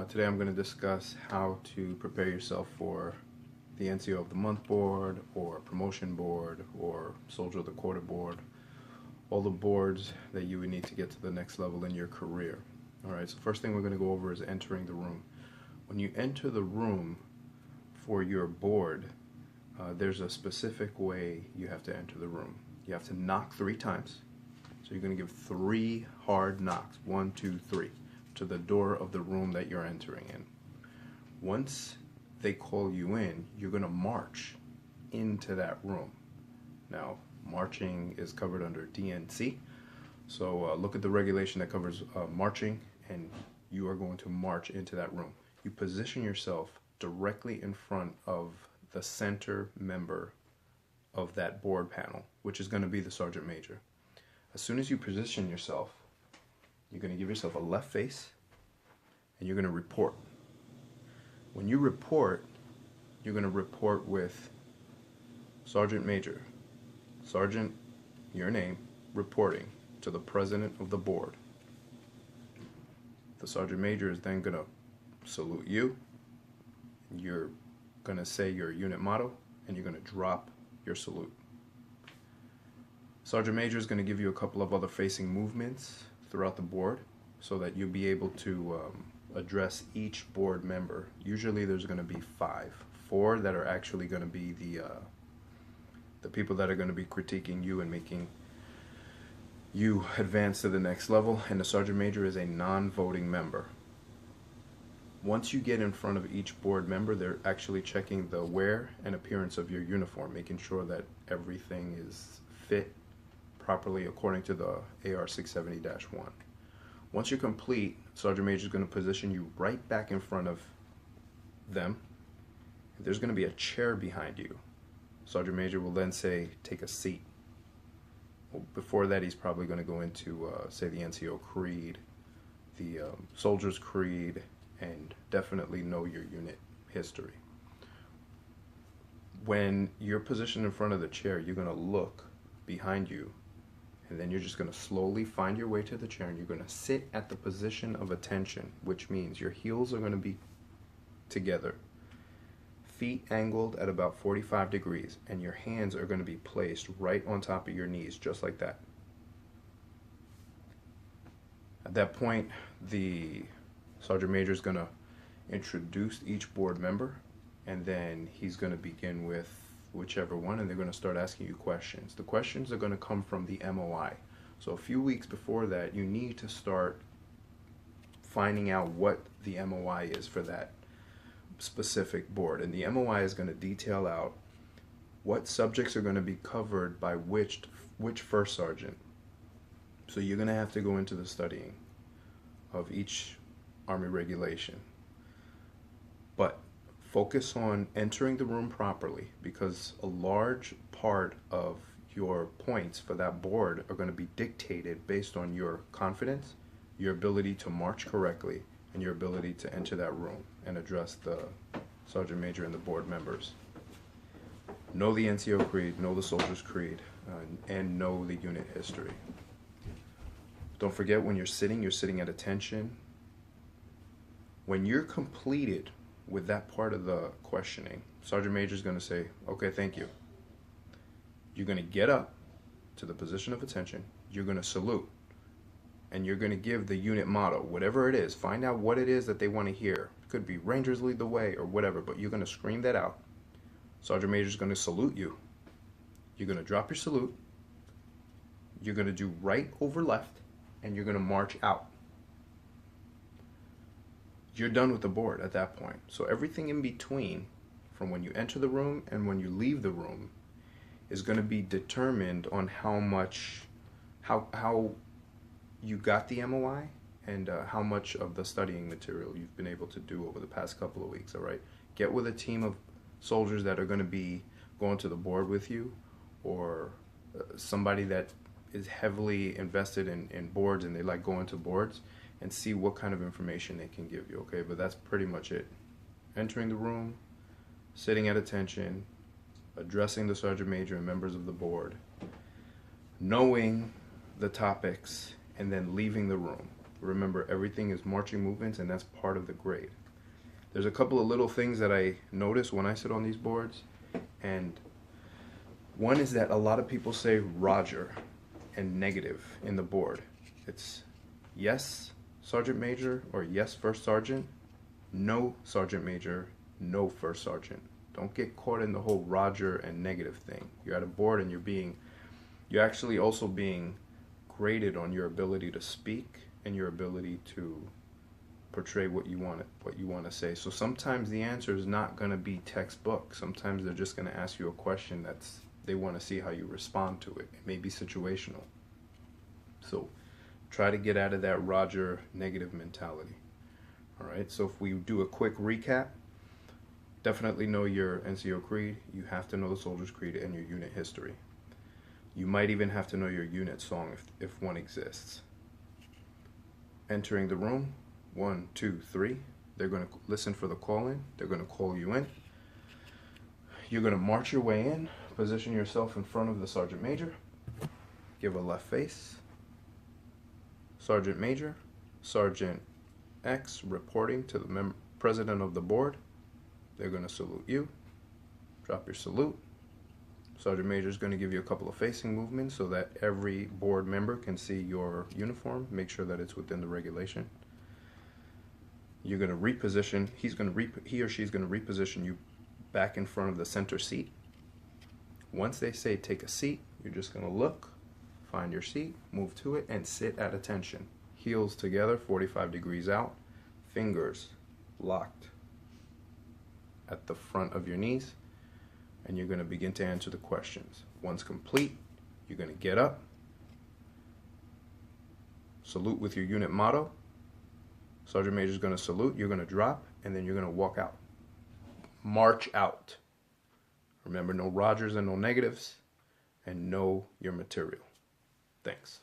Today I'm going to discuss how to prepare yourself for the NCO of the Month board or promotion board or Soldier of the Quarter board, all the boards that you would need to get to the next level in your career. Alright, so first thing we're going to go over is entering the room. When you enter the room for your board, there's a specific way you have to enter the room. You have to knock 3 times. So you're going to give 3 hard knocks, 1, 2, 3, to the door of the room that you're entering in. Once they call you in, you're going to march into that room. Now, marching is covered under DNC, so look at the regulation that covers marching, and you are going to march into that room. You position yourself directly in front of the center member of that board panel, which is going to be the Sergeant Major. As soon as you position yourself, you're going to give yourself a left face, and you're going to report. When you report, you're going to report with Sergeant Major. Sergeant, your name, reporting to the President of the board. The Sergeant Major is then going to salute you. You're going to say your unit motto, and you're going to drop your salute. Sergeant Major is going to give you a couple of other facing movements throughout the board so that you'll be able to address each board member. Usually there's going to be 4 that are actually going to be the people that are going to be critiquing you and making you advance to the next level, and the Sergeant Major is a non-voting member. Once you get in front of each board member, they're actually checking the wear and appearance of your uniform, making sure that everything is fit properly according to the AR 670-1. Once you're complete, Sergeant Major is going to position you right back in front of them. There's going to be a chair behind you. Sergeant Major will then say, take a seat. Well, before that, he's probably going to go into, say, the NCO Creed, the Soldier's Creed, and definitely know your unit history. When you're positioned in front of the chair, you're going to look behind you, and then you're just going to slowly find your way to the chair, and you're going to sit at the position of attention, which means your heels are going to be together, feet angled at about 45 degrees, and your hands are going to be placed right on top of your knees, just like that. At that point, the Sergeant Major is going to introduce each board member, and then he's going to begin with whichever one, and they're going to start asking you questions. The questions are going to come from the MOI. So a few weeks before that, you need to start finding out what the MOI is for that specific board. And the MOI is going to detail out what subjects are going to be covered by which first sergeant. So you're going to have to go into the studying of each Army regulation. But focus on entering the room properly, because a large part of your points for that board are going to be dictated based on your confidence, your ability to march correctly, and your ability to enter that room and address the Sergeant Major and the board members. Know the NCO Creed, know the Soldier's Creed, and know the unit history. Don't forget, when you're sitting at attention. When you're completed with that part of the questioning, Sergeant Major is going to say, okay, thank you. You're going to get up to the position of attention, you're going to salute, and you're going to give the unit motto, whatever it is. Find out what it is that they want to hear. It could be Rangers lead the way or whatever, but you're going to scream that out. Sergeant Major is going to salute you. You're going to drop your salute. You're going to do right over left, and you're going to march out. You're done with the board at that point. So everything in between, from when you enter the room and when you leave the room, is going to be determined on how you got the MOI and how much of the studying material you've been able to do over the past couple of weeks. All right, get with a team of soldiers that are going to be going to the board with you, or somebody that is heavily invested in boards and they like going to boards, and see what kind of information they can give you, okay? But that's pretty much it. Entering the room, sitting at attention, addressing the Sergeant Major and members of the board, knowing the topics, and then leaving the room. Remember, everything is marching movements, and that's part of the grade. There's a couple of little things that I notice when I sit on these boards, and one is that a lot of people say Roger and negative in the board. It's yes, Sergeant Major, or yes, First Sergeant, no, Sergeant Major, no, First Sergeant. Don't get caught in the whole Roger and negative thing. You're at a board and you're actually also being graded on your ability to speak and your ability to portray what you want to say. So sometimes the answer is not going to be textbook. Sometimes they're just going to ask you a question they want to see how you respond to it. It may be situational. So try to get out of that Roger negative mentality. All right, so if we do a quick recap, definitely know your NCO creed. You have to know the soldier's creed and your unit history. You might even have to know your unit song if one exists. Entering the room, 1, 2, 3. They're going to listen for the call in. They're going to call you in. You're going to march your way in. Position yourself in front of the Sergeant Major. Give a left face. Sergeant Major, Sergeant X reporting to the president of the board. They're going to salute you. Drop your salute. Sergeant Major is going to give you a couple of facing movements so that every board member can see your uniform. Make sure that it's within the regulation. You're going to reposition. He or she's going to reposition you back in front of the center seat. Once they say take a seat, you're just going to look, find your seat, move to it, and sit at attention. Heels together, 45 degrees out, fingers locked at the front of your knees, and you're going to begin to answer the questions. Once complete, you're going to get up, salute with your unit motto. Sergeant Major is going to salute, you're going to drop, and then you're going to walk out. March out. Remember, no Rogers and no negatives, and know your material. Thanks.